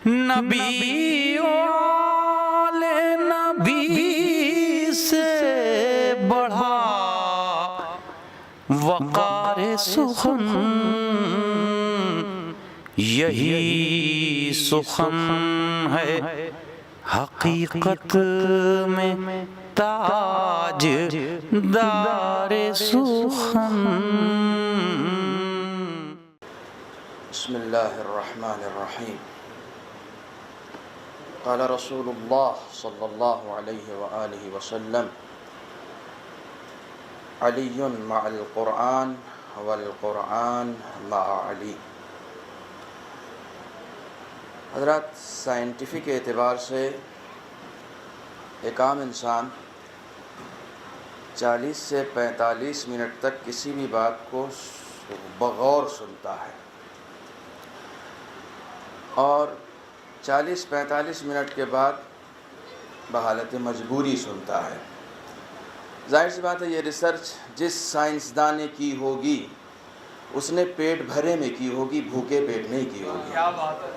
نبی والے نبی سے بڑھا وقار سخن، یہی سخن ہے حقیقت میں تاج دار سخن۔ بسم اللہ الرحمن الرحیم۔ قال رسول اللہ صلی اللہ علیہ وآلہ وسلم: علی مع القرآن والقرآن مع علی۔ حضرات، سائنٹیفک اعتبار سے ایک عام انسان 40 سے 45 منٹ تک کسی بھی بات کو بغور سنتا ہے، اور 40-45 منٹ کے بعد بحالت مجبوری سنتا ہے۔ ظاہر سی بات ہے، یہ ریسرچ جس سائنسدان نے کی ہوگی اس نے پیٹ بھرے میں کی ہوگی، بھوکے پیٹ نہیں کی ہوگی۔ کیا بات ہے!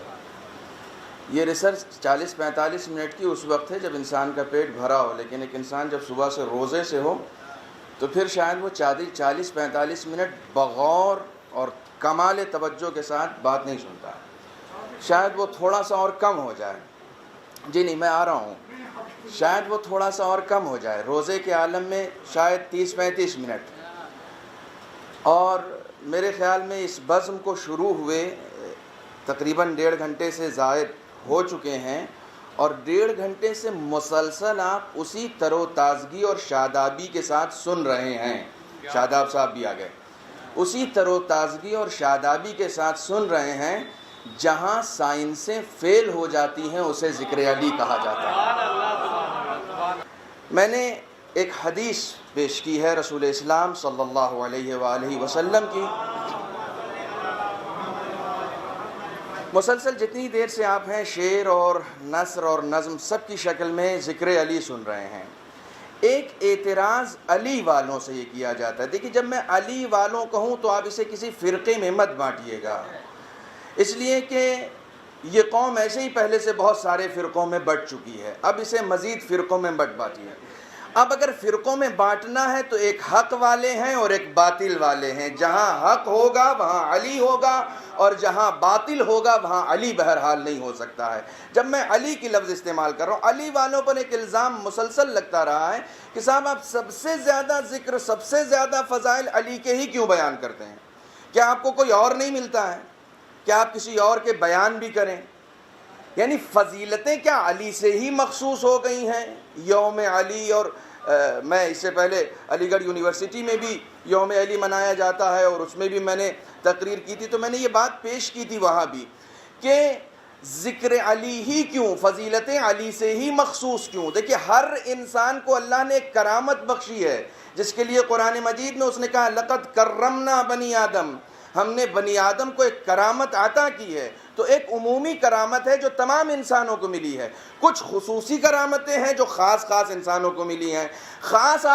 یہ ریسرچ 40-45 منٹ کی اس وقت ہے جب انسان کا پیٹ بھرا ہو، لیکن ایک انسان جب صبح سے روزے سے ہو تو پھر شاید وہ 40-45 منٹ بغور اور کمال توجہ کے ساتھ بات نہیں سنتا ہے۔ شاید وہ تھوڑا سا اور کم ہو جائے، جی نہیں، میں آ رہا ہوں، شاید وہ تھوڑا سا اور کم ہو جائے روزے کے عالم میں، شاید 30-35 منٹ۔ اور میرے خیال میں اس بزم کو شروع ہوئے تقریباً 1.5 گھنٹے سے زائد ہو چکے ہیں، اور 1.5 گھنٹے سے مسلسل آپ اسی تر و تازگی اور شادابی کے ساتھ سن رہے ہیں۔ شاداب صاحب بھی آ گئے۔ اسی تر و تازگی اور شادابی کے ساتھ سن رہے ہیں۔ جہاں سائنسیں فیل ہو جاتی ہیں اسے ذکر علی کہا جاتا ہے۔ میں نے ایک حدیث پیش کی ہے رسول اسلام صلی اللہ علیہ وآلہ وسلم کی۔ مسلسل جتنی دیر سے آپ ہیں شعر اور نثر اور نظم سب کی شکل میں ذکر علی سن رہے ہیں۔ ایک اعتراض علی والوں سے یہ کیا جاتا ہے۔ دیکھیے، جب میں علی والوں کہوں تو آپ اسے کسی فرقے میں مت بانٹیے گا، اس لیے کہ یہ قوم ایسے ہی پہلے سے بہت سارے فرقوں میں بٹ چکی ہے، اب اسے مزید فرقوں میں بٹ بانٹیے۔ اب اگر فرقوں میں بانٹنا ہے تو ایک حق والے ہیں اور ایک باطل والے ہیں۔ جہاں حق ہوگا وہاں علی ہوگا، اور جہاں باطل ہوگا وہاں علی بہرحال نہیں ہو سکتا ہے۔ جب میں علی کی لفظ استعمال کر رہا ہوں، علی والوں پر ایک الزام مسلسل لگتا رہا ہے کہ صاحب آپ سب سے زیادہ ذکر، سب سے زیادہ فضائل علی کے ہی کیوں بیان کرتے ہیں؟ کیا آپ کو کوئی اور نہیں ملتا ہے؟ کیا آپ کسی اور کے بیان بھی کریں؟ یعنی فضیلتیں کیا علی سے ہی مخصوص ہو گئی ہیں؟ یوم علی، اور میں اس سے پہلے علی گڑھ یونیورسٹی میں بھی یوم علی منایا جاتا ہے، اور اس میں بھی میں نے تقریر کی تھی، تو میں نے یہ بات پیش کی تھی وہاں بھی کہ ذکر علی ہی کیوں، فضیلتیں علی سے ہی مخصوص کیوں؟ دیکھیے، ہر انسان کو اللہ نے ایک کرامت بخشی ہے، جس کے لیے قرآن مجید میں اس نے کہا لقد کرمنا بنی آدم، ہم نے بنی آدم کو ایک کرامت عطا کی ہے۔ تو ایک عمومی کرامت ہے جو تمام انسانوں کو ملی ہے، کچھ خصوصی کرامتیں ہیں جو خاص انسانوں کو ملی ہیں۔ خاص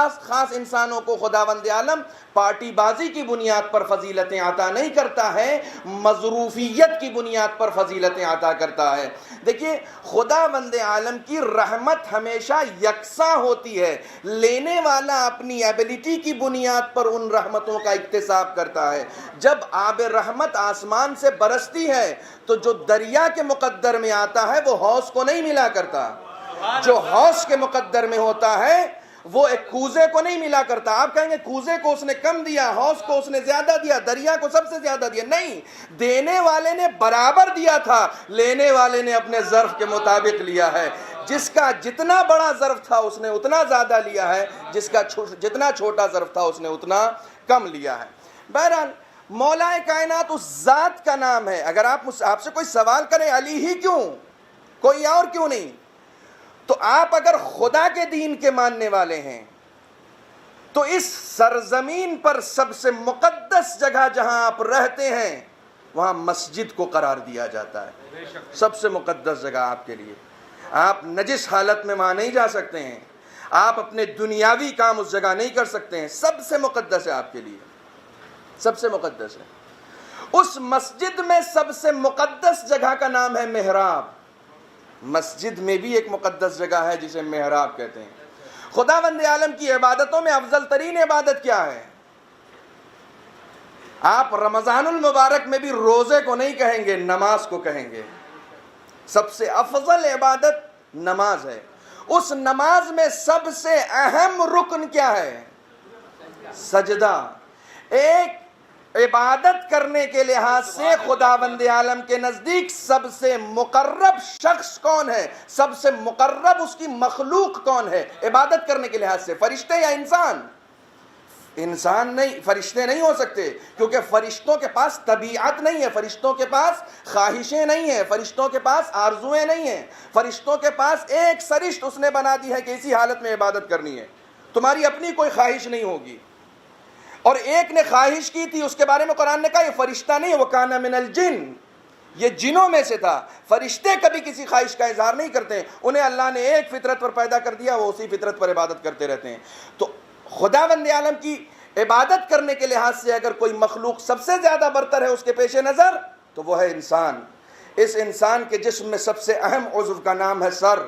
انسانوں کو خداوند عالم پارٹی بازی کی بنیاد پر فضیلتیں عطا نہیں کرتا ہے، مظروفیت کی بنیاد پر فضیلتیں عطا کرتا ہے۔ دیکھیے، خداوند عالم کی رحمت ہمیشہ یکساں ہوتی ہے، لینے والا اپنی ایبلٹی کی بنیاد پر ان رحمتوں کا اکتساب کرتا ہے۔ جب آب رحمت آسمان سے برستی ہے تو جو دریا کے مقدر میں آتا ہے وہ حوض کو نہیں ملا کرتا، جو حوض کے مقدر میں ہوتا ہے وہ ایک کوزے کو نہیں ملا کرتا۔ آپ کہیں گے کوزے کو اس نے کم دیا، حوض کو اس نے زیادہ دیا، دریا کو سب سے زیادہ دیا۔ نہیں، دینے والے نے برابر دیا تھا، لینے والے نے اپنے ظرف کے مطابق لیا ہے۔ جس کا جتنا بڑا ظرف تھا اس نے اتنا زیادہ لیا ہے، جس کا جتنا چھوٹا ظرف تھا اس نے اتنا کم لیا ہے۔ بہرحال، مولا کائنات اس ذات کا نام ہے۔ اگر آپ سے کوئی سوال کرے علی ہی کیوں، کوئی اور کیوں نہیں، تو آپ اگر خدا کے دین کے ماننے والے ہیں تو اس سرزمین پر سب سے مقدس جگہ جہاں آپ رہتے ہیں وہاں مسجد کو قرار دیا جاتا ہے، سب سے مقدس جگہ آپ کے لیے۔ آپ نجس حالت میں وہاں نہیں جا سکتے ہیں، آپ اپنے دنیاوی کام اس جگہ نہیں کر سکتے ہیں، سب سے مقدس ہے آپ کے لیے، سب سے مقدس ہے۔ اس مسجد میں سب سے مقدس جگہ کا نام ہے محراب۔ مسجد میں بھی ایک مقدس جگہ ہے جسے محراب کہتے ہیں۔ خداوند عالم کی عبادتوں میں افضل ترین عبادت کیا ہے؟ آپ رمضان المبارک میں بھی روزے کو نہیں کہیں گے، نماز کو کہیں گے۔ سب سے افضل عبادت نماز ہے۔ اس نماز میں سب سے اہم رکن کیا ہے؟ سجدہ۔ ایک عبادت کرنے کے لحاظ سے خداوند عالم کے نزدیک سب سے مقرب شخص کون ہے؟ سب سے مقرب اس کی مخلوق کون ہے عبادت کرنے کے لحاظ سے؟ فرشتے یا انسان؟ انسان نہیں، فرشتے نہیں ہو سکتے، کیونکہ فرشتوں کے پاس طبیعت نہیں ہے، فرشتوں کے پاس خواہشیں نہیں ہیں، فرشتوں کے پاس آرزویں نہیں ہیں۔ فرشتوں کے پاس ایک سرشت اس نے بنا دی ہے کہ اسی حالت میں عبادت کرنی ہے، تمہاری اپنی کوئی خواہش نہیں ہوگی۔ اور ایک نے خواہش کی تھی، اس کے بارے میں قرآن نے کہا یہ فرشتہ نہیں، وہ کان من الجن، یہ جنوں میں سے تھا۔ فرشتے کبھی کسی خواہش کا اظہار نہیں کرتے، انہیں اللہ نے ایک فطرت پر پیدا کر دیا، وہ اسی فطرت پر عبادت کرتے رہتے ہیں۔ تو خداوند عالم کی عبادت کرنے کے لحاظ سے اگر کوئی مخلوق سب سے زیادہ برتر ہے اس کے پیش نظر تو وہ ہے انسان۔ اس انسان کے جسم میں سب سے اہم عضو کا نام ہے سر۔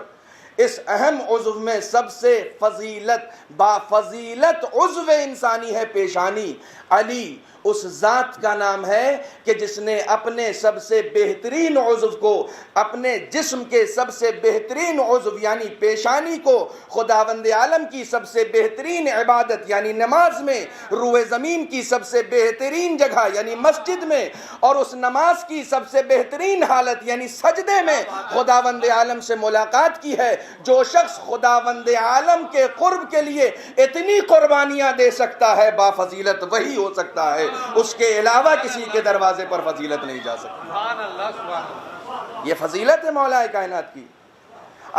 اس اہم عضو میں سب سے با فضیلت عضو انسانی ہے پیشانی۔ علی اس ذات کا نام ہے کہ جس نے اپنے سب سے بہترین عضو کو، اپنے جسم کے سب سے بہترین عضو یعنی پیشانی کو خداوند عالم کی سب سے بہترین عبادت یعنی نماز میں، روئے زمین کی سب سے بہترین جگہ یعنی مسجد میں، اور اس نماز کی سب سے بہترین حالت یعنی سجدے میں خداوند عالم سے ملاقات کی ہے۔ جو شخص خداوند عالم کے قرب کے لیے اتنی قربانیاں دے سکتا ہے با فضیلت وہی ہو سکتا ہے، اس کے علاوہ کسی کے دروازے پر فضیلت نہیں جا سکتی۔ یہ فضیلت ہے مولا کائنات کی۔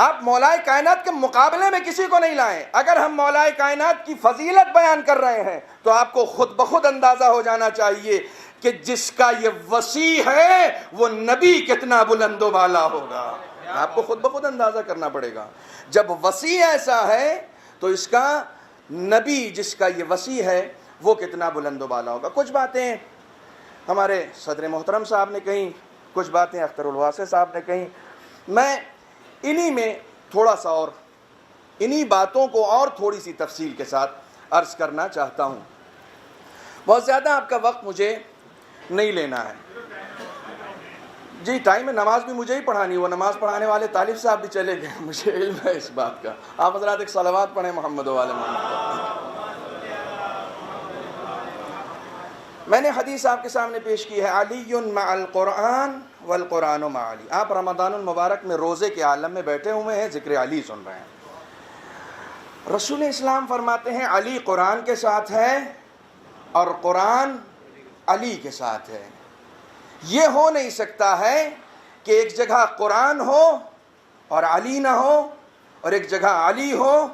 آپ مولا کائنات کے مقابلے میں کسی کو نہیں لائیں۔ اگر ہم مولا کائنات کی فضیلت بیان کر رہے ہیں تو آپ کو خود بخود اندازہ ہو جانا چاہیے کہ جس کا یہ وسیع ہے وہ نبی کتنا بلند و بالا ہوگا۔ آپ کو خود بخود اندازہ کرنا پڑے گا۔ جب وسیع ایسا ہے تو اس کا نبی جس کا یہ وسیع ہے وہ کتنا بلند و بالا ہوگا۔ کچھ باتیں ہمارے صدر محترم صاحب نے کہیں، کچھ باتیں اختر الواسع صاحب نے کہیں، میں انہی میں تھوڑا سا اور انہی باتوں کو اور تھوڑی سی تفصیل کے ساتھ عرض کرنا چاہتا ہوں۔ بہت زیادہ آپ کا وقت مجھے نہیں لینا ہے۔ جی ٹائم ہے، نماز بھی مجھے ہی پڑھانی، وہ نماز پڑھانے والے طالب صاحب بھی چلے گئے، مجھے علم ہے اس بات کا۔ آپ حضرات ایک صلوات پڑھیں محمد و آل محمد۔ میں نے حدیث آپ کے سامنے پیش کی ہے، علی مع القرآن والقرآن مع علی۔ آپ رمضان المبارک میں روزے کے عالم میں بیٹھے ہوئے ہیں، ذکر علی سن رہے ہیں۔ رسول اسلام فرماتے ہیں علی قرآن کے ساتھ ہے اور قرآن علی کے ساتھ ہے۔ یہ ہو نہیں سکتا ہے کہ ایک جگہ قرآن ہو اور علی نہ ہو، اور ایک جگہ علی ہو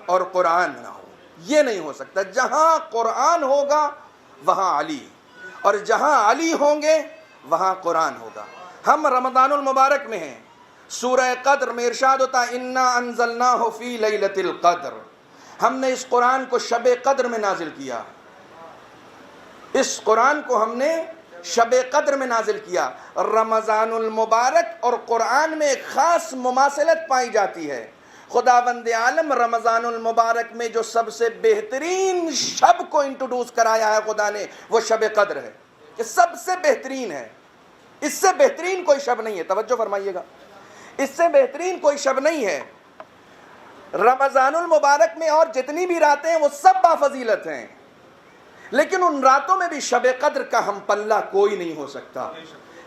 اور قرآن نہ ہو۔ یہ نہیں ہو سکتا۔ جہاں قرآن ہوگا وہاں علی، اور جہاں علی ہوں گے وہاں قرآن ہوگا۔ ہم رمضان المبارک میں ہیں، سورہ قدر میں ارشاد ہوتا ہے انا انزلناہ فی لیلۃ القدر، ہم نے اس قرآن کو شب قدر میں نازل کیا۔ اس قرآن کو ہم نے شب قدر میں نازل کیا۔ رمضان المبارک اور قرآن میں ایک خاص مماثلت پائی جاتی ہے۔ خداوند عالم رمضان المبارک میں جو سب سے بہترین شب کو انٹروڈیوس کرایا ہے خدا نے، وہ شب قدر ہے، کہ سب سے بہترین ہے۔ اس سے بہترین کوئی شب نہیں ہے، توجہ فرمائیے گا، اس سے بہترین کوئی شب نہیں ہے۔ رمضان المبارک میں اور جتنی بھی راتیں ہیں وہ سب بافضیلت ہیں، لیکن ان راتوں میں بھی شب قدر کا ہم پلہ کوئی نہیں ہو سکتا،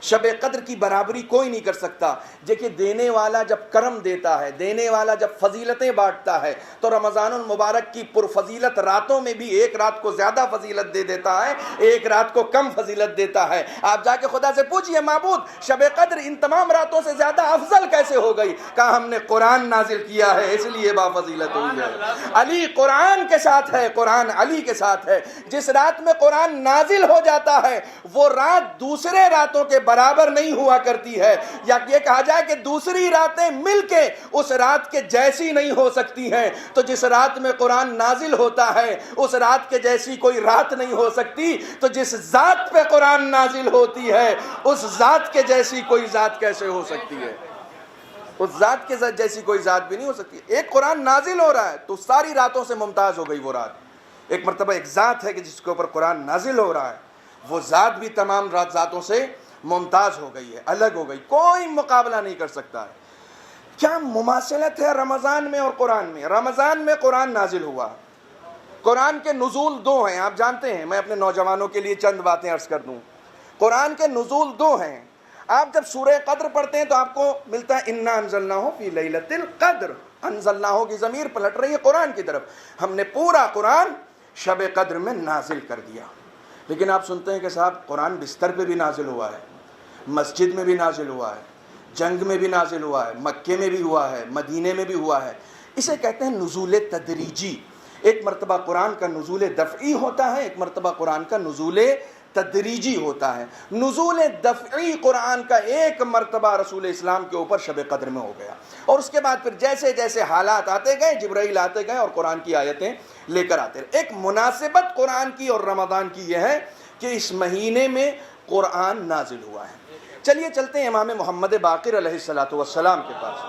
شب قدر کی برابری کوئی نہیں کر سکتا۔ دیکھیے دینے والا جب کرم دیتا ہے، دینے والا جب فضیلتیں بانٹتا ہے، تو رمضان المبارک کی پرفضیلت راتوں میں بھی ایک رات کو زیادہ فضیلت دے دیتا ہے، ایک رات کو کم فضیلت دیتا ہے۔ آپ جا کے خدا سے پوچھئے معبود شب قدر ان تمام راتوں سے زیادہ افضل کیسے ہو گئی؟ کہا ہم نے قرآن نازل کیا ہے اس لیے بافضیلت ہوئی ہے۔ علی قرآن کے ساتھ ہے، قرآن علی کے ساتھ ہے۔ جس رات میں قرآن نازل ہو جاتا ہے وہ رات دوسرے راتوں کے برابر نہیں ہوا کرتی ہے، یا یہ کہا جائے کہ دوسری راتیں مل کے اس رات کے جیسی نہیں ہو سکتی ہیں۔ تو جس رات میں قرآن نازل ہوتا ہے اس رات کے جیسی کوئی رات نہیں ہو سکتی، تو جس ذات پہ قرآن نازل ہوتی ہے اس ذات کے جیسی کوئی ذات کیسے ہو سکتی ہے؟ اس ذات کے ذات جیسی کوئی ذات بھی نہیں ہو سکتی. ایک قرآن نازل ہو رہا ہے تو ساری راتوں سے ممتاز ہو گئی وہ رات. ایک مرتبہ ایک ذات ہے کہ جس کے اوپر قرآن نازل ہو رہا ہے, وہ ذات بھی تمام ذاتوں سے ممتاز ہو گئی ہے, الگ ہو گئی, کوئی مقابلہ نہیں کر سکتا ہے. کیا مماثلت ہے رمضان میں اور قرآن میں؟ رمضان میں قرآن نازل ہوا. قرآن کے نزول دو ہیں, آپ جانتے ہیں. میں اپنے نوجوانوں کے لیے چند باتیں عرض کر دوں. قرآن کے نزول دو ہیں. آپ جب سورہ قدر پڑھتے ہیں تو آپ کو ملتا ہے انا انزلناہ فی لیلۃ القدر. انزلناہ کی ضمیر پلٹ رہی ہے قرآن کی طرف. ہم نے پورا قرآن شب قدر میں نازل کر دیا. لیکن آپ سنتے ہیں کہ صاحب قرآن بستر پہ بھی نازل ہوا ہے, مسجد میں بھی نازل ہوا ہے, جنگ میں بھی نازل ہوا ہے, مکے میں بھی ہوا ہے, مدینے میں بھی ہوا ہے. اسے کہتے ہیں نزول تدریجی. ایک مرتبہ قرآن کا نزول دفعی ہوتا ہے, ایک مرتبہ قرآن کا نزول تدریجی ہوتا ہے. نزول دفعی قرآن کا ایک مرتبہ رسول اسلام کے اوپر شب قدر میں ہو گیا, اور اس کے بعد پھر جیسے جیسے حالات آتے گئے جبرائیل آتے گئے اور قرآن کی آیتیں لے کر آتے رہے. ایک مناسبت قرآن کی اور رمضان کی یہ ہے کہ اس مہینے میں قرآن نازل ہوا ہے. چلیے چلتے ہیں امام محمد باقر علیہ الصلوۃ والسلام کے پاس.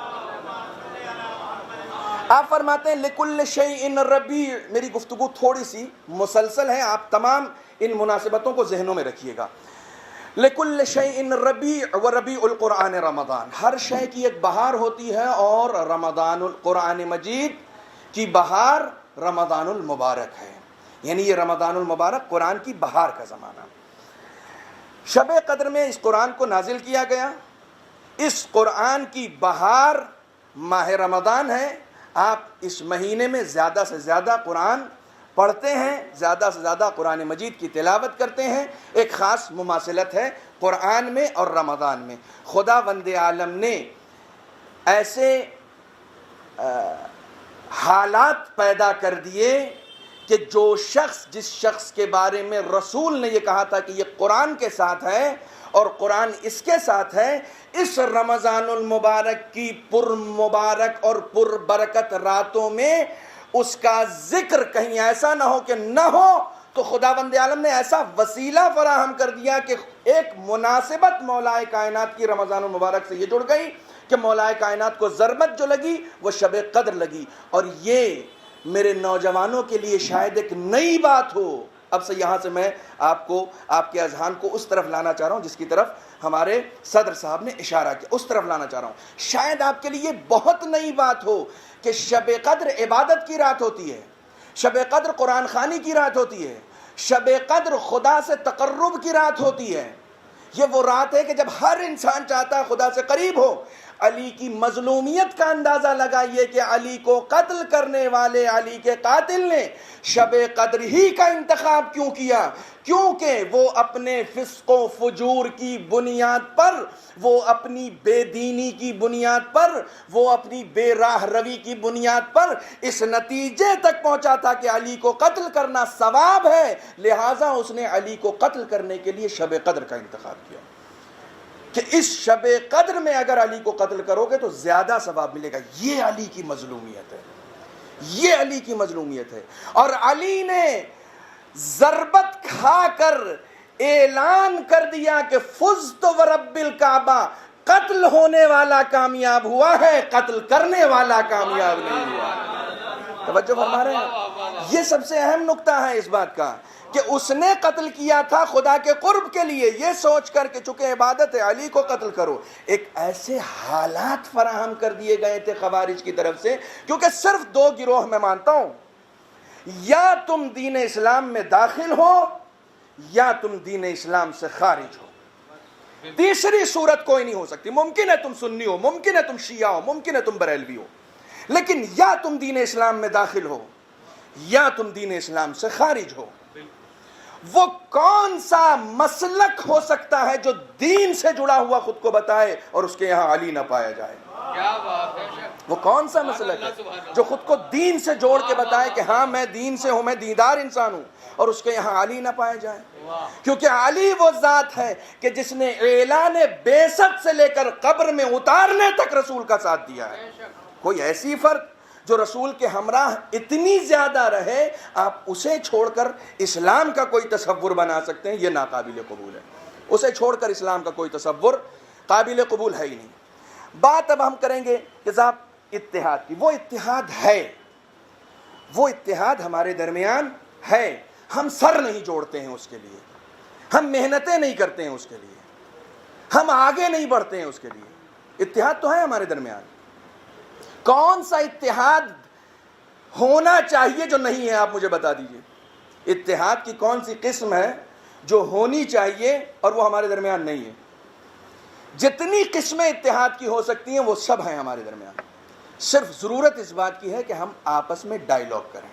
آپ فرماتے ہیں لکل شیء ربیع. میری گفتگو تھوڑی سی مسلسل ہے, آپ تمام ان مناسبتوں کو ذہنوں میں رکھیے گا. لکل شیء ربیع وربیع القرآن رمضان. ہر شے کی ایک بہار ہوتی ہے اور رمضان القرآن مجید کی بہار رمضان المبارک ہے. یعنی یہ رمضان المبارک قرآن کی بہار کا زمانہ. شب قدر میں اس قرآن کو نازل کیا گیا. اس قرآن کی بہار ماہ رمضان ہے. آپ اس مہینے میں زیادہ سے زیادہ قرآن پڑھتے ہیں, زیادہ سے زیادہ قرآن مجید کی تلاوت کرتے ہیں. ایک خاص مماثلت ہے قرآن میں اور رمضان میں. خدا وند عالم نے ایسے حالات پیدا کر دیے کہ جو شخص, جس شخص کے بارے میں رسول نے یہ کہا تھا کہ یہ قرآن کے ساتھ ہے اور قرآن اس کے ساتھ ہے, اس رمضان المبارک کی پر مبارک اور پر برکت راتوں میں اس کا ذکر کہیں ایسا نہ ہو کہ نہ ہو, تو خداوند عالم نے ایسا وسیلہ فراہم کر دیا کہ ایک مناسبت مولا کائنات کی رمضان المبارک سے یہ جڑ گئی کہ مولا کائنات کو ضربت جو لگی وہ شب قدر لگی. اور یہ میرے نوجوانوں کے لیے شاید ایک نئی بات ہو. اب سے یہاں سے میں آپ کو, آپ کے اذہان کو اس طرف لانا چاہ رہا ہوں جس کی طرف ہمارے صدر صاحب نے اشارہ کیا, اس طرف لانا چاہ رہا ہوں. شاید آپ کے لیے بہت نئی بات ہو کہ شب قدر عبادت کی رات ہوتی ہے, شب قدر قرآن خوانی کی رات ہوتی ہے, شب قدر خدا سے تقرب کی رات ہوتی ہے. یہ وہ رات ہے کہ جب ہر انسان چاہتا ہے خدا سے قریب ہو. علی کی مظلومیت کا اندازہ لگائیے کہ علی کو قتل کرنے والے علی کے قاتل نے شب قدر ہی کا انتخاب کیوں کیا؟ کیونکہ وہ اپنے فسق و فجور کی بنیاد پر, وہ اپنی بے دینی کی بنیاد پر, وہ اپنی بے راہ روی کی بنیاد پر اس نتیجے تک پہنچا تھا کہ علی کو قتل کرنا ثواب ہے, لہٰذا اس نے علی کو قتل کرنے کے لیے شب قدر کا انتخاب کیا کہ اس شب قدر میں اگر علی کو قتل کرو گے تو زیادہ ثواب ملے گا. یہ علی کی مظلومیت ہے, یہ علی کی مظلومیت ہے. اور علی نے ضربت کھا کر اعلان کر دیا کہ فزت ورب الکعبہ, قتل ہونے والا کامیاب ہوا ہے, قتل کرنے والا کامیاب نہیں ہوا. توجہ فرما رہے ہیں؟ یہ سب سے اہم نقطہ ہے اس بات کا کہ اس نے قتل کیا تھا خدا کے قرب کے لیے, یہ سوچ کر کہ چونکہ عبادت ہے علی کو قتل کرو. ایک ایسے حالات فراہم کر دیے گئے تھے خوارج کی طرف سے, کیونکہ صرف دو گروہ میں مانتا ہوں, یا تم دین اسلام میں داخل ہو یا تم دین اسلام سے خارج ہو. تیسری صورت کوئی نہیں ہو سکتی. ممکن ہے تم سنی ہو, ممکن ہے تم شیعہ ہو, ممکن ہے تم بریلوی ہو, لیکن یا تم دین اسلام میں داخل ہو یا تم دین اسلام سے خارج ہو. وہ کون سا مسلک ہو سکتا ہے جو دین سے جڑا ہوا خود کو بتائے اور اس کے یہاں علی نہ پایا جائے؟ وہ کون سا مسلک ہے جو خود کو دین سے جوڑ کے بتائے کہ ہاں میں دین سے ہوں, میں دیندار انسان ہوں, اور اس کے یہاں علی نہ پایا جائے؟ کیونکہ علی وہ ذات ہے کہ جس نے اعلان بعثت سے لے کر قبر میں اتارنے تک رسول کا ساتھ دیا ہے. کوئی ایسی فرد جو رسول کے ہمراہ اتنی زیادہ رہے, آپ اسے چھوڑ کر اسلام کا کوئی تصور بنا سکتے ہیں؟ یہ ناقابل قبول ہے. اسے چھوڑ کر اسلام کا کوئی تصور قابل قبول ہے ہی نہیں. بات اب ہم کریں گے کہ صاحب اتحاد کی. وہ اتحاد ہے, وہ اتحاد ہمارے درمیان ہے. ہم سر نہیں جوڑتے ہیں اس کے لیے, ہم محنتیں نہیں کرتے ہیں اس کے لیے, ہم آگے نہیں بڑھتے ہیں اس کے لیے. اتحاد تو ہے ہمارے درمیان. کون سا اتحاد ہونا چاہیے جو نہیں ہے, آپ مجھے بتا دیجئے. اتحاد کی کون سی قسم ہے جو ہونی چاہیے اور وہ ہمارے درمیان نہیں ہے؟ جتنی قسمیں اتحاد کی ہو سکتی ہیں وہ سب ہیں ہمارے درمیان. صرف ضرورت اس بات کی ہے کہ ہم آپس میں ڈائیلاگ کریں,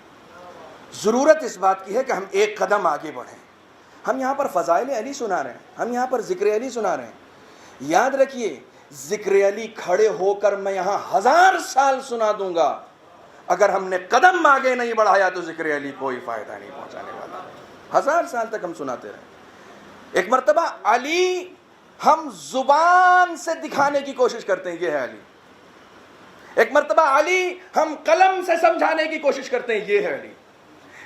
ضرورت اس بات کی ہے کہ ہم ایک قدم آگے بڑھیں. ہم یہاں پر فضائل علی سنا رہے ہیں, ہم یہاں پر ذکر علی سنا رہے ہیں. یاد رکھیے, ذکر علی کھڑے ہو کر میں یہاں 1000 سال سنا دوں گا, اگر ہم نے قدم آگے نہیں بڑھایا تو ذکر علی کوئی فائدہ نہیں پہنچانے والا. 1000 سال تک ہم سناتے رہے. ایک مرتبہ علی ہم زبان سے دکھانے کی کوشش کرتے ہیں, یہ ہے علی. ایک مرتبہ علی ہم قلم سے سمجھانے کی کوشش کرتے ہیں, یہ ہے علی.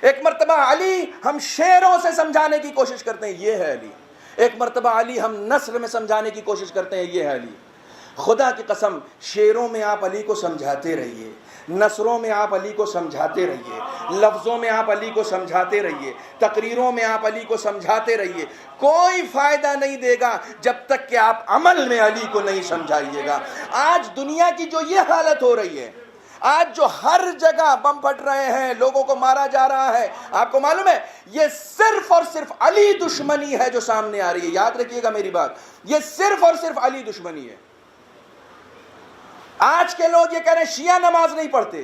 ایک مرتبہ علی ہم شعروں سے سمجھانے کی کوشش کرتے ہیں, یہ ہے علی. ایک مرتبہ علی ہم نثر میں سمجھانے کی کوشش کرتے ہیں, یہ ہے علی. خدا کی قسم, شعروں میں آپ علی کو سمجھاتے رہیے, نثروں میں آپ علی کو سمجھاتے رہیے, لفظوں میں آپ علی کو سمجھاتے رہیے, تقریروں میں آپ علی کو سمجھاتے رہیے. کوئی فائدہ نہیں دے گا جب تک کہ آپ عمل میں علی کو نہیں سمجھائیے گا. آج دنیا کی جو یہ حالت ہو رہی ہے, آج جو ہر جگہ بم پھٹ رہے ہیں, لوگوں کو مارا جا رہا ہے, آپ کو معلوم ہے یہ صرف اور صرف علی دشمنی ہے جو سامنے آ رہی ہے. یاد رکھیے گا میری بات, یہ صرف اور صرف علی دشمنی ہے. آج کے لوگ یہ کہہ رہے ہیں شیعہ نماز نہیں پڑھتے.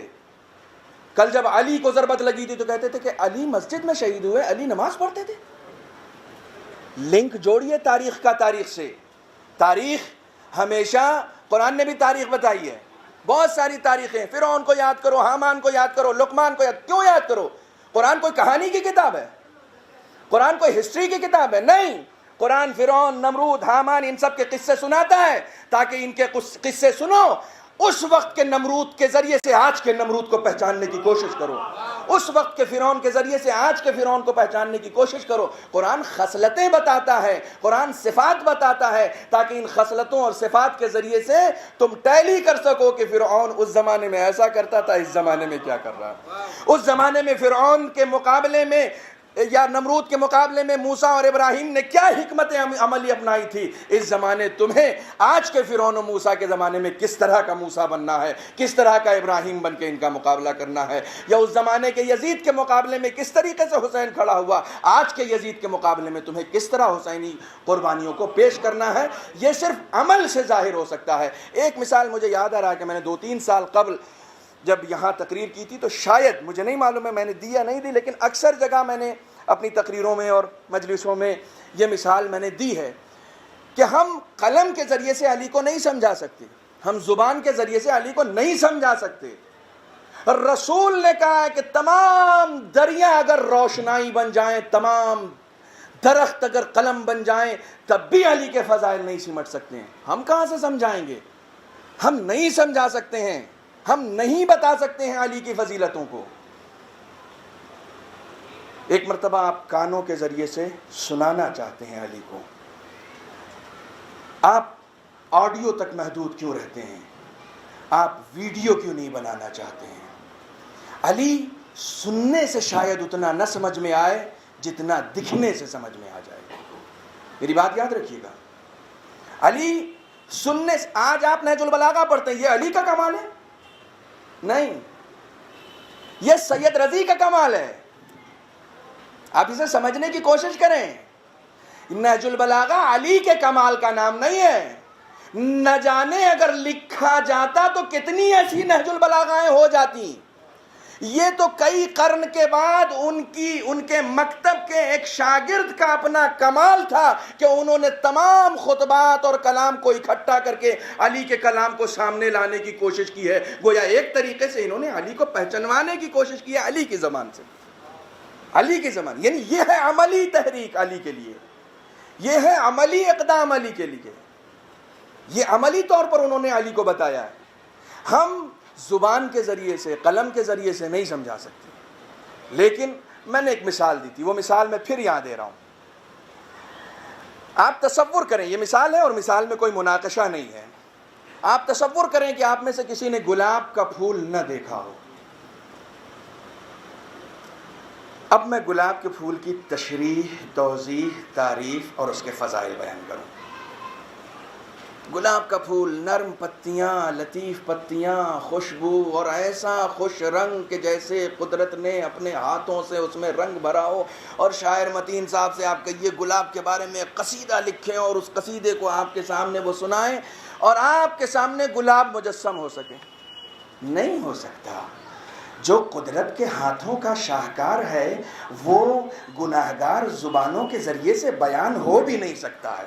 کل جب علی کو ضربت لگی تھی تو کہتے تھے کہ علی مسجد میں شہید ہوئے, علی نماز پڑھتے تھے. لنک جوڑیے تاریخ کا تاریخ سے. تاریخ ہمیشہ, قرآن نے بھی تاریخ بتائی ہے, بہت ساری تاریخیں. فرعون کو یاد کرو, حامان کو یاد کرو, لقمان کو یاد. کیوں یاد کرو؟ قرآن کوئی کہانی کی کتاب ہے؟ قرآن کوئی ہسٹری کی کتاب ہے؟ نہیں. قرآن فرعون, نمرود, حامان, ان سب کے قصے سناتا ہے تاکہ ان کے قصے سنو, اس وقت کے نمرود کے ذریعے سے آج کے نمرود کو پہچاننے کی کوشش کرو, اس وقت کے فرعون کے ذریعے سے آج کے فرعون کو پہچاننے کی کوشش کرو. قرآن خصلتیں بتاتا ہے, قرآن صفات بتاتا ہے تاکہ ان خصلتوں اور صفات کے ذریعے سے تم ٹیلی کر سکو کہ فرعون اس زمانے میں ایسا کرتا تھا, اس زمانے میں کیا کر رہا ہے. اس زمانے میں فرعون کے مقابلے میں یا نمرود کے مقابلے میں موسیٰ اور ابراہیم نے کیا حکمت عملی اپنائی تھی. اس زمانے تمہیں آج کے فرعون و موسیٰ کے زمانے میں کس طرح کا موسیٰ بننا ہے, کس طرح کا ابراہیم بن کے ان کا مقابلہ کرنا ہے. یا اس زمانے کے یزید کے مقابلے میں کس طریقے سے حسین کھڑا ہوا, آج کے یزید کے مقابلے میں تمہیں کس طرح حسینی قربانیوں کو پیش کرنا ہے. یہ صرف عمل سے ظاہر ہو سکتا ہے. ایک مثال مجھے یاد آ رہا ہے کہ میں نے 2-3 سال قبل جب یہاں تقریر کی تھی تو شاید, مجھے نہیں معلوم ہے میں نے دی یا نہیں دی, لیکن اکثر جگہ میں نے اپنی تقریروں میں اور مجلسوں میں یہ مثال میں نے دی ہے کہ ہم قلم کے ذریعے سے علی کو نہیں سمجھا سکتے, ہم زبان کے ذریعے سے علی کو نہیں سمجھا سکتے. رسول نے کہا ہے کہ تمام دریا اگر روشنائی بن جائیں, تمام درخت اگر قلم بن جائیں, تب بھی علی کے فضائل نہیں سمٹ سکتے ہیں. ہم کہاں سے سمجھائیں گے؟ ہم نہیں سمجھا سکتے ہیں, ہم نہیں بتا سکتے ہیں علی کی فضیلتوں کو. ایک مرتبہ آپ کانوں کے ذریعے سے سنانا چاہتے ہیں علی کو, آپ آڈیو تک محدود کیوں رہتے ہیں؟ آپ ویڈیو کیوں نہیں بنانا چاہتے ہیں؟ علی سننے سے شاید اتنا نہ سمجھ میں آئے جتنا دکھنے سے سمجھ میں آ جائے. میری بات یاد رکھیے گا, علی سننے سے, آج آپ نہج البلاغہ پڑھتے ہیں, یہ علی کا کمال ہے؟ نہیں, یہ سید رضی کا کمال ہے. آپ اسے سمجھنے کی کوشش کریں. نہج البلاغہ علی کے کمال کا نام نہیں ہے. نہ جانے اگر لکھا جاتا تو کتنی ایسی نہج البلاغائیں ہو جاتی. یہ تو کئی قرن کے بعد ان کے مکتب کے ایک شاگرد کا اپنا کمال تھا کہ انہوں نے تمام خطبات اور کلام کو اکٹھا کر کے علی کے کلام کو سامنے لانے کی کوشش کی ہے. گویا ایک طریقے سے انہوں نے علی کو پہچانوانے کی کوشش کی ہے علی کی زبان سے, علی کی زبان. یعنی یہ ہے عملی تحریک علی کے لیے, یہ ہے عملی اقدام علی کے لیے, یہ عملی طور پر انہوں نے علی کو بتایا ہے. ہم زبان کے ذریعے سے, قلم کے ذریعے سے نہیں سمجھا سکتے. لیکن میں نے ایک مثال دی تھی, وہ مثال میں پھر یہاں دے رہا ہوں. آپ تصور کریں, یہ مثال ہے اور مثال میں کوئی مناقشہ نہیں ہے. آپ تصور کریں کہ آپ میں سے کسی نے گلاب کا پھول نہ دیکھا ہو. اب میں گلاب کے پھول کی تشریح، توضیح، تعریف اور اس کے فضائل بیان کروں. گلاب کا پھول، نرم پتیاں، لطیف پتیاں، خوشبو اور ایسا خوش رنگ کہ جیسے قدرت نے اپنے ہاتھوں سے اس میں رنگ بھرا ہو. اور شاعر متین صاحب سے آپ کہیے گلاب کے بارے میں قصیدہ لکھیں اور اس قصیدے کو آپ کے سامنے وہ سنائیں اور آپ کے سامنے گلاب مجسم ہو سکے. نہیں ہو سکتا. جو قدرت کے ہاتھوں کا شاہکار ہے وہ گناہگار زبانوں کے ذریعے سے بیان ہو بھی نہیں سکتا ہے.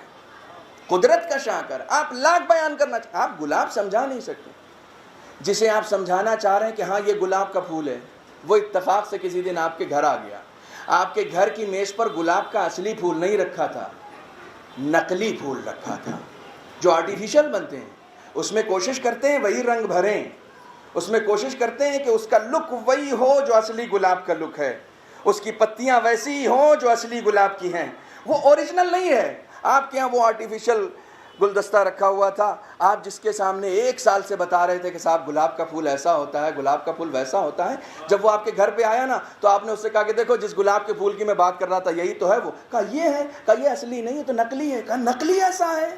قدرت کا شاہکار آپ لاکھ بیان کرنا چاہتے، آپ گلاب سمجھا نہیں سکتے. جسے آپ سمجھانا چاہ رہے ہیں کہ ہاں یہ گلاب کا پھول ہے، وہ اتفاق سے کسی دن آپ کے گھر آ گیا. آپ کے گھر کی میز پر گلاب کا اصلی پھول نہیں رکھا تھا، نقلی پھول رکھا تھا جو آرٹیفیشل بنتے ہیں. اس میں کوشش کرتے ہیں وہی رنگ بھریں، اس میں کوشش کرتے ہیں کہ اس کا لک وہی ہو جو اصلی گلاب کا لک ہے، اس کی پتیاں ویسی ہی ہوں جو اصلی گلاب کی ہیں. وہ اوریجنل نہیں ہے. آپ کے یہاں وہ آرٹیفیشل گلدستہ رکھا ہوا تھا، آپ جس کے سامنے 1 سال سے بتا رہے تھے کہ صاحب گلاب کا پھول ایسا ہوتا ہے، گلاب کا پھول ویسا ہوتا ہے. جب وہ آپ کے گھر پہ آیا نا تو آپ نے اس سے کہا کہ دیکھو جس گلاب کے پھول کی میں بات کر رہا تھا یہی تو ہے. وہ کہا یہ ہے، کہا یہ اصلی نہیں ہے تو نقلی ہے. کہا نقلی ایسا ہے.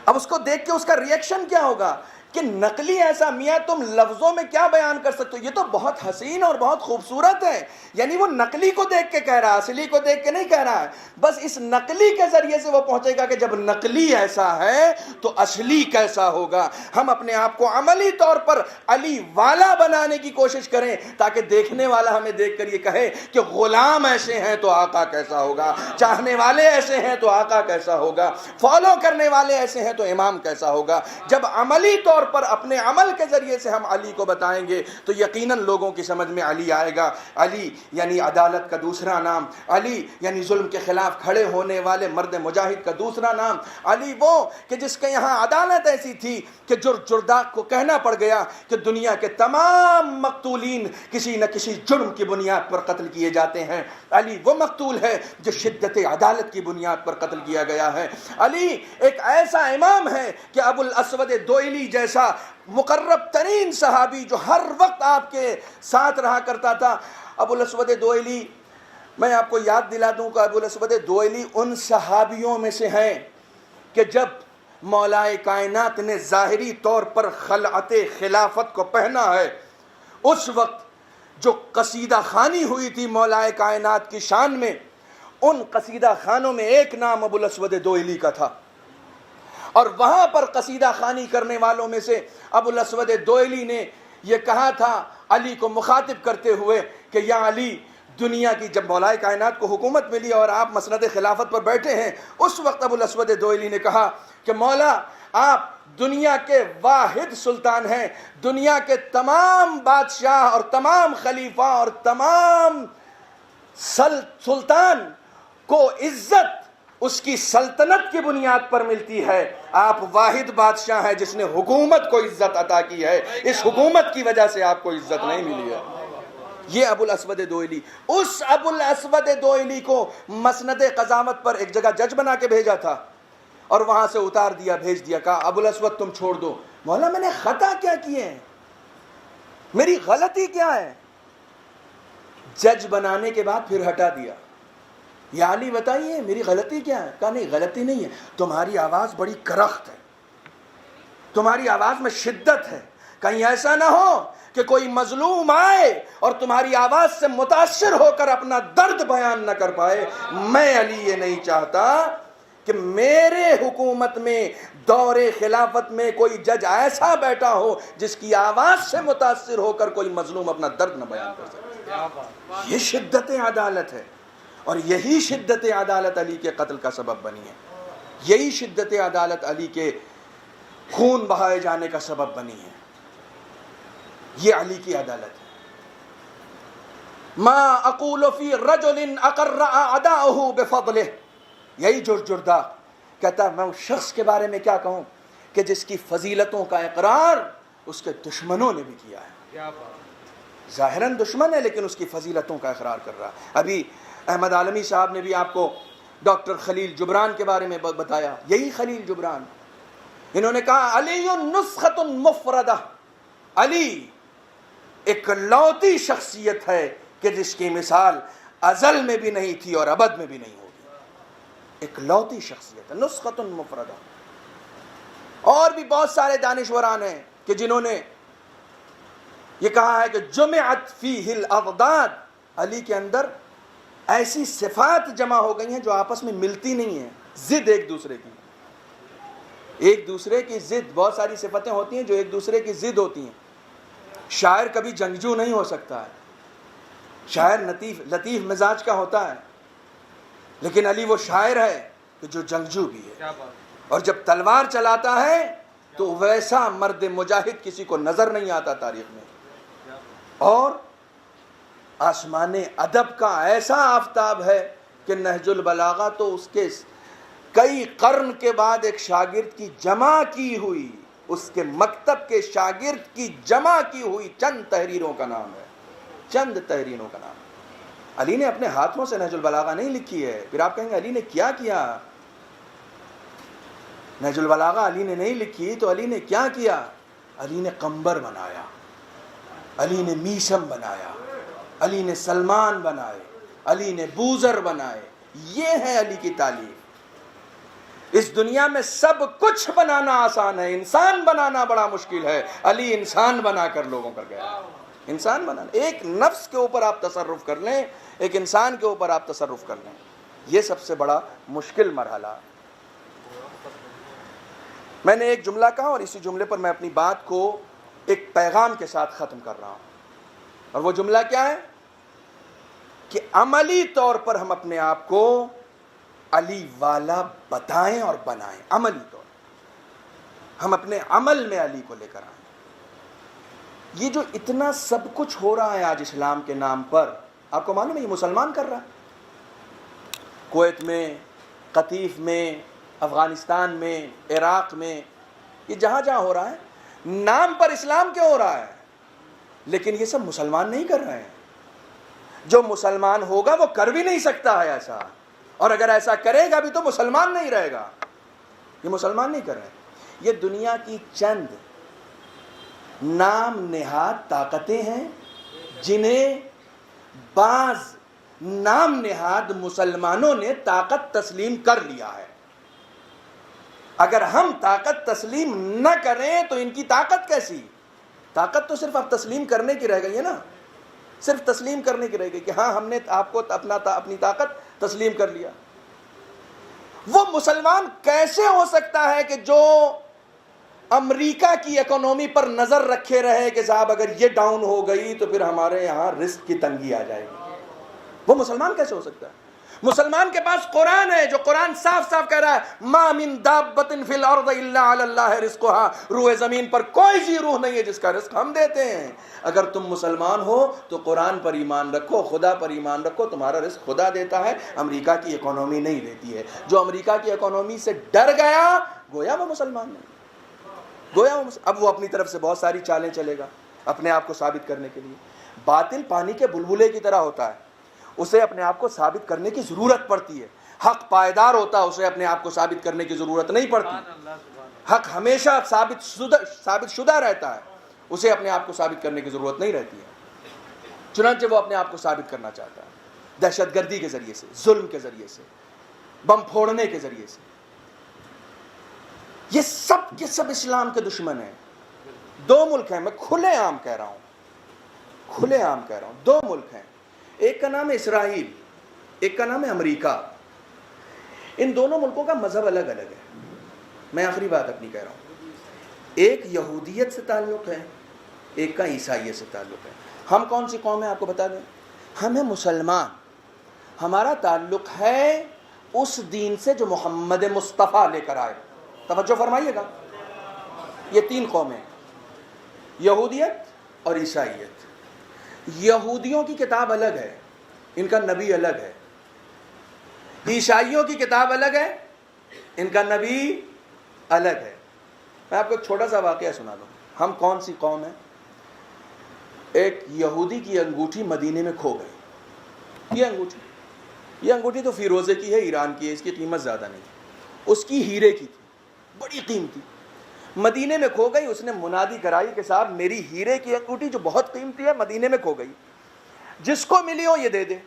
اب اس کو دیکھ کے اس کا ریئیکشن کیا ہوگا کہ نقلی ایسا. میاں تم لفظوں میں کیا بیان کر سکتے ہو؟ یہ تو بہت حسین اور بہت خوبصورت ہے. یعنی وہ نقلی کو دیکھ کے کہہ رہا ہے، اصلی کو دیکھ کے نہیں کہہ رہا ہے. بس اس نقلی کے ذریعے سے وہ پہنچے گا کہ جب نقلی ایسا ہے تو اصلی کیسا ہوگا. ہم اپنے آپ کو عملی طور پر علی والا بنانے کی کوشش کریں تاکہ دیکھنے والا ہمیں دیکھ کر یہ کہے کہ غلام ایسے ہیں تو آقا کیسا ہوگا، چاہنے والے ایسے ہیں تو آقا کیسا ہوگا، فالو کرنے والے ایسے ہیں تو امام کیسا ہوگا. جب عملی طور پر اپنے عمل کے ذریعے سے ہم علی کو بتائیں گے تو یقیناً لوگوں کی سمجھ میں علی آئے گا. علی یعنی عدالت کا دوسرا نام، علی یعنی ظلم کے خلاف کھڑے ہونے والے مرد مجاہد کا دوسرا نام. علی وہ کہ جس کے یہاں عدالت ایسی تھی کہ جرداق کو کہنا پڑ گیا کہ دنیا کے تمام مقتولین کسی نہ کسی جرم کی بنیاد پر قتل کیے جاتے ہیں. علی وہ مقتول ہے جو شدت عدالت کی بنیاد پر قتل کیا گیا ہے. علی ایک ایسا امام ہے کہ ابو الاسود دوئلی جیسا مقرب ترین صحابی جو ہر وقت آپ کے ساتھ رہا کرتا تھا. ابو الاسود دوئلی، میں آپ کو یاد دلا دوں کہ ابو الاسود دوئلی ان صحابیوں میں سے ہیں کہ جب مولائے کائنات نے ظاہری طور پر خلعت خلافت کو پہنا ہے اس وقت جو قصیدہ خوانی ہوئی تھی مولائے کائنات کی شان میں، ان قصیدہ خوانوں میں ایک نام ابو الاسود دوئلی کا تھا. اور وہاں پر قصیدہ خوانی کرنے والوں میں سے ابو الاسود دوئلی نے یہ کہا تھا علی کو مخاطب کرتے ہوئے کہ یا علی، دنیا کی جب مولائے کائنات کو حکومت ملی اور آپ مسند خلافت پر بیٹھے ہیں، اس وقت ابو الاسود دوئلی نے کہا کہ مولا آپ دنیا کے واحد سلطان ہیں، دنیا کے تمام بادشاہ اور تمام خلیفہ اور تمام سلطان کو عزت اس کی سلطنت کی بنیاد پر ملتی ہے. آپ واحد بادشاہ ہیں جس نے حکومت کو عزت عطا کی ہے، اس حکومت کی وجہ سے آپ کو عزت نہیں ملی ہے. یہ ابو الاسود دوئلی. اس ابو الاسود دوئلی کو مسند قضاوت پر ایک جگہ جج بنا کے بھیجا تھا اور وہاں سے اتار دیا، بھیج دیا. کہا ابو الاسود تم چھوڑ دو. مولا میں نے خطا کیا کیے ہیں، میری غلطی کیا ہے؟ جج بنانے کے بعد پھر ہٹا دیا. یا علی بتائیے میری غلطی کیا ہے؟ کہا نہیں غلطی نہیں ہے، تمہاری آواز بڑی کرخت ہے، تمہاری آواز میں شدت ہے. کہیں ایسا نہ ہو کہ کوئی مظلوم آئے اور تمہاری آواز سے متاثر ہو کر اپنا درد بیان نہ کر پائے. میں علی یہ نہیں چاہتا کہ میرے حکومت میں دور خلافت میں کوئی جج ایسا بیٹھا ہو جس کی آواز سے متاثر ہو کر کوئی مظلوم اپنا درد نہ بیان کر سکے. یہ شدت عدالت ہے اور یہی شدت عدالت علی کے قتل کا سبب بنی ہے. یہی شدت عدالت علی کے خون بہائے جانے کا سبب بنی ہے. یہ علی کی عدالت ہے. ما اقول فی رجل اقر اعداؤہ بفضلہ. یہی جرداق کہتا ہے میں اس شخص کے بارے میں کیا کہوں کہ جس کی فضیلتوں کا اقرار اس کے دشمنوں نے بھی کیا ہے. ظاہراً دشمن ہے لیکن اس کی فضیلتوں کا اقرار کر رہا. ابھی احمد عالمی صاحب نے بھی آپ کو ڈاکٹر خلیل جبران کے بارے میں بتایا. یہی خلیل جبران انہوں نے کہا علی نسخۃ مفردہ، علی ایک لوتی شخصیت ہے کہ جس کی مثال ازل میں بھی نہیں تھی اور ابد میں بھی نہیں ہوگی، ایک لوتی شخصیت ہے، نسخۃ مفردہ۔ اور بھی بہت سارے دانشوران ہیں کہ جنہوں نے یہ کہا ہے کہ جمعت فیہ الاضداد، علی کے اندر ایسی صفات جمع ہو گئی ہیں جو آپس میں ملتی نہیں ہیں، ضد ایک دوسرے کی، ایک دوسرے کی ضد۔ بہت ساری صفتیں ہوتی ہیں جو ایک دوسرے کی ضد ہوتی ہیں۔ شاعر کبھی جنگجو نہیں ہو سکتا ہے، شاعر لطیف مزاج کا ہوتا ہے، لیکن علی وہ شاعر ہے کہ جو جنگجو بھی ہے، اور جب تلوار چلاتا ہے تو ویسا مرد مجاہد کسی کو نظر نہیں آتا تاریخ میں۔ اور آسمان ادب کا ایسا آفتاب ہے کہ نہج البلاغہ تو اس کے کئی قرن کے بعد ایک شاگرد کی جمع کی ہوئی، اس کے مکتب کے شاگرد کی جمع کی ہوئی چند تحریروں کا نام ہے، چند تحریروں کا نام ہے۔ علی نے اپنے ہاتھوں سے نہج البلاغہ نہیں لکھی ہے۔ پھر آپ کہیں گے علی نے کیا کیا؟ نہج البلاغہ علی نے نہیں لکھی تو علی نے کیا کیا؟ علی نے قمبر بنایا، علی نے میشم بنایا، علی نے سلمان بنائے، علی نے بوذر بنائے۔ یہ ہے علی کی تعلیم۔ اس دنیا میں سب کچھ بنانا آسان ہے، انسان بنانا بڑا مشکل ہے۔ علی انسان بنا کر لوگوں کر گیا، انسان بنانا۔ ایک نفس کے اوپر آپ تصرف کر لیں، ایک انسان کے اوپر آپ تصرف کر لیں، یہ سب سے بڑا مشکل مرحلہ۔ میں نے ایک جملہ کہا اور اسی جملے پر میں اپنی بات کو ایک پیغام کے ساتھ ختم کر رہا ہوں، اور وہ جملہ کیا ہے کہ عملی طور پر ہم اپنے آپ کو علی والا بتائیں اور بنائیں۔ عملی طور پر ہم اپنے عمل میں علی کو لے کر آئیں۔ یہ جو اتنا سب کچھ ہو رہا ہے آج اسلام کے نام پر، آپ کو معلوم ہے یہ مسلمان کر رہا ہے؟ کویت میں، قطیف میں، افغانستان میں، عراق میں، یہ جہاں جہاں ہو رہا ہے، نام پر اسلام کے ہو رہا ہے، لیکن یہ سب مسلمان نہیں کر رہے ہیں۔ جو مسلمان ہوگا وہ کر بھی نہیں سکتا ہے ایسا، اور اگر ایسا کرے گا بھی تو مسلمان نہیں رہے گا۔ یہ مسلمان نہیں کر رہے ہیں۔ یہ دنیا کی چند نام نہاد طاقتیں ہیں جنہیں بعض نام نہاد مسلمانوں نے طاقت تسلیم کر لیا ہے۔ اگر ہم طاقت تسلیم نہ کریں تو ان کی طاقت کیسی؟ طاقت تو صرف اب تسلیم کرنے کی رہ گئی ہے نا، صرف تسلیم کرنے کی رہ گئی کہ ہاں ہم نے آپ کو اپنی طاقت تسلیم کر لیا۔ وہ مسلمان کیسے ہو سکتا ہے کہ جو امریکہ کی اکانومی پر نظر رکھے رہے کہ صاحب اگر یہ ڈاؤن ہو گئی تو پھر ہمارے یہاں رزق کی تنگی آ جائے گی؟ وہ مسلمان کیسے ہو سکتا ہے؟ مسلمان کے پاس قرآن ہے جو قرآن صاف صاف کہہ رہا ہے ما من دابۃ فی الارض الا علی اللہ رزقها، روح زمین پر کوئی ذی روح نہیں ہے جس کا رزق ہم دیتے ہیں۔ اگر تم مسلمان ہو تو قرآن پر ایمان رکھو، خدا پر ایمان رکھو، تمہارا رزق خدا دیتا ہے، امریکہ کی اکانومی نہیں دیتی ہے۔ جو امریکہ کی اکانومی سے ڈر گیا گویا وہ مسلمان نہیں، گویا اب وہ اپنی طرف سے بہت ساری چالیں چلے گا اپنے آپ کو ثابت کرنے کے لیے۔ باطل پانی کے بلبلے کی طرح ہوتا ہے، اسے اپنے آپ کو ثابت کرنے کی ضرورت پڑتی ہے۔ حق پائیدار ہوتا ہے، اسے اپنے آپ کو ثابت کرنے کی ضرورت نہیں پڑتی۔ حق ہمیشہ ثابت شدہ رہتا ہے، اسے اپنے آپ کو ثابت کرنے کی ضرورت نہیں رہتی ہے۔ چنانچہ وہ اپنے آپ کو ثابت کرنا چاہتا ہے دہشت گردی کے ذریعے سے، ظلم کے ذریعے سے، بم پھوڑنے کے ذریعے سے۔ یہ سب کے سب اسلام کے دشمن ہیں۔ دو ملک ہیں، میں کھلے عام کہہ رہا ہوں، کھلے عام کہہ رہا ہوں، دو ملک ہیں، ایک کا نام ہے اسرائیل، ایک کا نام ہے امریکہ۔ ان دونوں ملکوں کا مذہب الگ الگ ہے۔ میں آخری بات اپنی کہہ رہا ہوں، ایک یہودیت سے تعلق ہے، ایک کا عیسائیت سے تعلق ہے۔ ہم کون سی قوم ہیں آپ کو بتا دیں؟ ہم ہیں مسلمان۔ ہمارا تعلق ہے اس دین سے جو محمد مصطفیٰ لے کر آئے۔ توجہ فرمائیے گا، یہ تین قومیں، یہودیت اور عیسائیت۔ یہودیوں کی کتاب الگ ہے، ان کا نبی الگ ہے۔ عیسائیوں کی کتاب الگ ہے، ان کا نبی الگ ہے۔ میں آپ کو ایک چھوٹا سا واقعہ سنا دوں۔ ہم کون سی قوم ہیں؟ ایک یہودی کی انگوٹھی مدینے میں کھو گئی۔ یہ انگوٹھی تو فیروزے کی ہے، ایران کی ہے، اس کی قیمت زیادہ نہیں، اس کی ہیرے کی تھی، بڑی قیمتی۔ مدینے میں کھو گئی. اس نے منادی کرائی کہ صاحب میری ہیرے کی انگوٹھی جو بہت قیمتی ہے مدینے میں کھو گئی, جس کو ملی ہو یہ دے دے.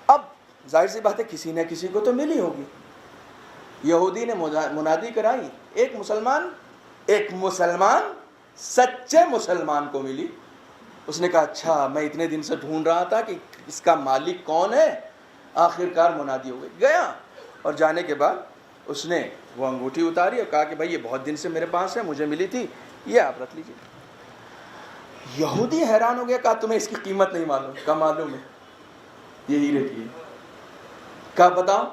اب ظاہر سی بات ہے کسی نہ کسی کو تو ملی ہوگی. یہودی نے منادی کرائی, ایک مسلمان سچے مسلمان کو ملی. اس نے کہا اچھا میں اتنے دن سے ڈھونڈ رہا تھا کہ اس کا مالک کون ہے, آخرکار منادی ہو گئی. گیا اور جانے کے بعد اس نے وہ انگوٹھی اتاری اور کہا کہ بھائی یہ بہت دن سے میرے پاس ہے, مجھے ملی تھی, یہ آپ رکھ لیجیے. یہودی حیران ہو گیا, کہا تمہیں اس کی قیمت نہیں معلوم؟ کہا معلوم ہے, یہ ہیرے کی ہے. کہا بتاؤ.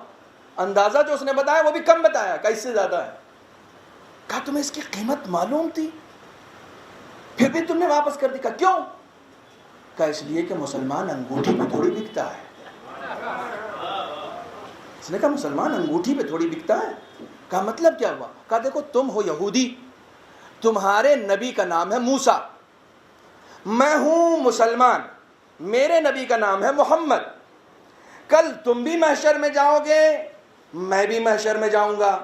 اندازہ جو اس نے بتایا وہ بھی کم بتایا, کہا اس سے زیادہ ہے. کہا تمہیں اس کی قیمت معلوم تھی پھر بھی تم نے واپس کر دی؟ کہا کیوں؟ کہا اس لیے کہ مسلمان انگوٹھی پہ تھوڑی بکتا ہے. اس نے کہا مسلمان انگوٹھی پہ تھوڑی بکتا ہے. کہا مطلب کیا ہوا؟ کہا دیکھو تم ہو یہودی, تمہارے نبی کا نام ہے موسیٰ, میں ہوں مسلمان, میرے نبی کا نام ہے محمد. کل تم بھی محشر میں جاؤ گے, میں بھی محشر میں جاؤں گا,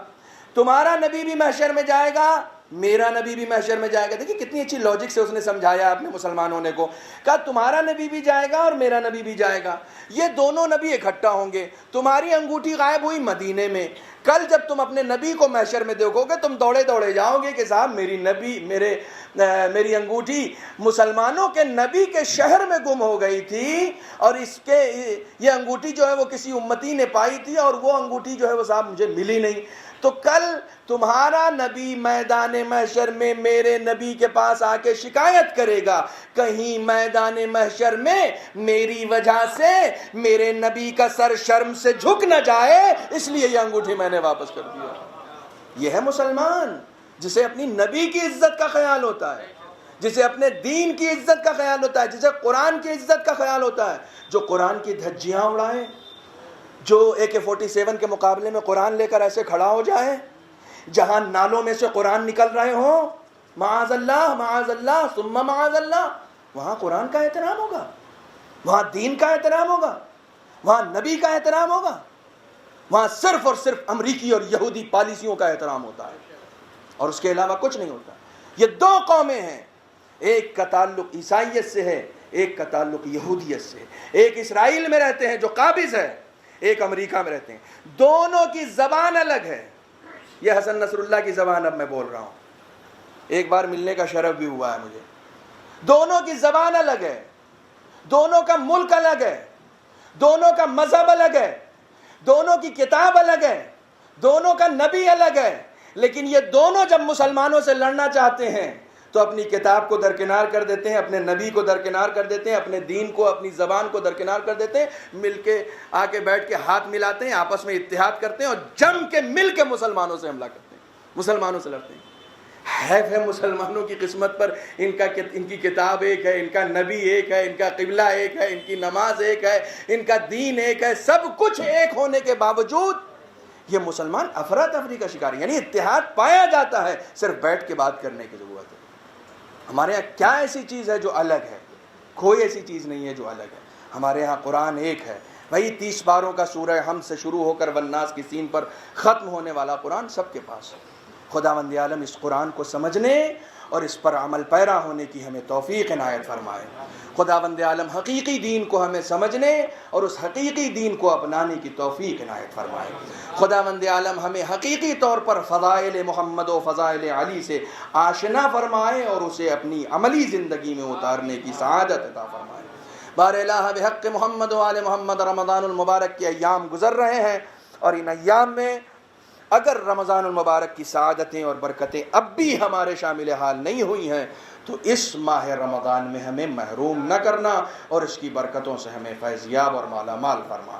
تمہارا نبی بھی محشر میں جائے گا, میرا نبی بھی محشر میں جائے گا. دیکھیں کتنی اچھی لاجک سے اس نے سمجھایا اپنے مسلمان ہونے کو. کہا تمہارا نبی بھی جائے گا اور میرا نبی بھی جائے گا, یہ دونوں نبی اکٹھا ہوں گے. تمہاری انگوٹھی غائب ہوئی مدینے میں, کل جب تم اپنے نبی کو محشر میں دیکھو گے تم دوڑے دوڑے جاؤ گے کہ صاحب میری انگوٹھی مسلمانوں کے نبی کے شہر میں گم ہو گئی تھی, اور یہ انگوٹھی جو ہے وہ کسی امتی نے پائی تھی, اور وہ انگوٹھی جو ہے وہ صاحب مجھے ملی نہیں. تو کل تمہارا نبی میدان محشر میں میرے نبی کے پاس آ کے شکایت کرے گا, کہیں میدان محشر میں میری وجہ سے میرے نبی کا سر شرم سے جھک نہ جائے, اس لیے یہ انگوٹھی میں نے واپس کر دیا. یہ ہے مسلمان جسے اپنی نبی کی عزت کا خیال ہوتا ہے, جسے اپنے دین کی عزت کا خیال ہوتا ہے, جسے قرآن کی عزت کا خیال ہوتا ہے. جو قرآن کی دھجیاں اڑائیں, جو AK-47 کے مقابلے میں قرآن لے کر ایسے کھڑا ہو جائے, جہاں نالوں میں سے قرآن نکل رہے ہوں, معاذ اللہ ثم معاذ اللہ, وہاں قرآن کا احترام ہوگا, وہاں دین کا احترام ہوگا, وہاں نبی کا احترام ہوگا, وہاں صرف اور صرف امریکی اور یہودی پالیسیوں کا احترام ہوتا ہے, اور اس کے علاوہ کچھ نہیں ہوتا. یہ دو قومیں ہیں, ایک کا تعلق عیسائیت سے ہے, ایک کا تعلق یہودیت سے. ایک اسرائیل میں رہتے ہیں جو قابض ہے, ایک امریکہ میں رہتے ہیں. دونوں کی زبان الگ ہے. یہ حسن نصر اللہ کی زبان اب میں بول رہا ہوں, ایک بار ملنے کا شرف بھی ہوا ہے مجھے. دونوں کی زبان الگ ہے, دونوں کا ملک الگ ہے, دونوں کا مذہب الگ ہے, دونوں کی کتاب الگ ہے, دونوں کا نبی الگ ہے. لیکن یہ دونوں جب مسلمانوں سے لڑنا چاہتے ہیں تو اپنی کتاب کو درکنار کر دیتے ہیں, اپنے نبی کو درکنار کر دیتے ہیں, اپنے دین کو, اپنی زبان کو درکنار کر دیتے ہیں, مل کے آ کے بیٹھ کے ہاتھ ملاتے ہیں, آپس میں اتحاد کرتے ہیں اور جم کے مل کے مسلمانوں سے حملہ کرتے ہیں, مسلمانوں سے لڑتے ہیں. حیف ہے مسلمانوں کی قسمت پر, ان کی کتاب ایک ہے, ان کا نبی ایک ہے, ان کا قبلہ ایک ہے, ان کی نماز ایک ہے, ان کا دین ایک ہے, سب کچھ ایک ہونے کے باوجود یہ مسلمان افراتفری کا شکار ہے. یعنی اتحاد پایا جاتا ہے, صرف بیٹھ کے بات کرنے کی ضرورت ہے. ہمارے یہاں کیا ایسی چیز ہے جو الگ ہے؟ کوئی ایسی چیز نہیں ہے جو الگ ہے. ہمارے یہاں قرآن ایک ہے. وہی 30 پاروں کا سورہ حمد سے شروع ہو کر والناس کی سین پر ختم ہونے والا قرآن سب کے پاس ہے. خداوند عالم اس قرآن کو سمجھنے اور اس پر عمل پیرا ہونے کی ہمیں توفیق عنایت فرمائے. خداوند عالم حقیقی دین کو ہمیں سمجھنے اور اس حقیقی دین کو اپنانے کی توفیق عنایت فرمائے. خداوند عالم ہمیں حقیقی طور پر فضائل محمد و فضائل علی سے آشنا فرمائے اور اسے اپنی عملی زندگی میں اتارنے کی سعادت عطا فرمائے. بار الہ بحق محمد و آل محمد رمضان المبارک کے ایام گزر رہے ہیں, اور ان ایام میں اگر رمضان المبارک کی سعادتیں اور برکتیں اب بھی ہمارے شامل حال نہیں ہوئی ہیں تو اس ماہ رمضان میں ہمیں محروم نہ کرنا اور اس کی برکتوں سے ہمیں فیضیاب اور مالا مال فرما.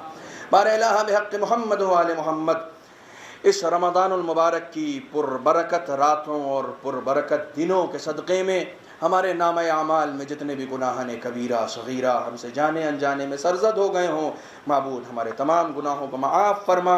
بار الہ بحق محمد و آل محمد اس رمضان المبارک کی پربرکت راتوں اور پربرکت دنوں کے صدقے میں ہمارے نامہ اعمال میں جتنے بھی گناہان کبیرہ صغیرہ ہم سے جانے انجانے میں سرزد ہو گئے ہوں, معبود ہمارے تمام گناہوں کو معاف فرما.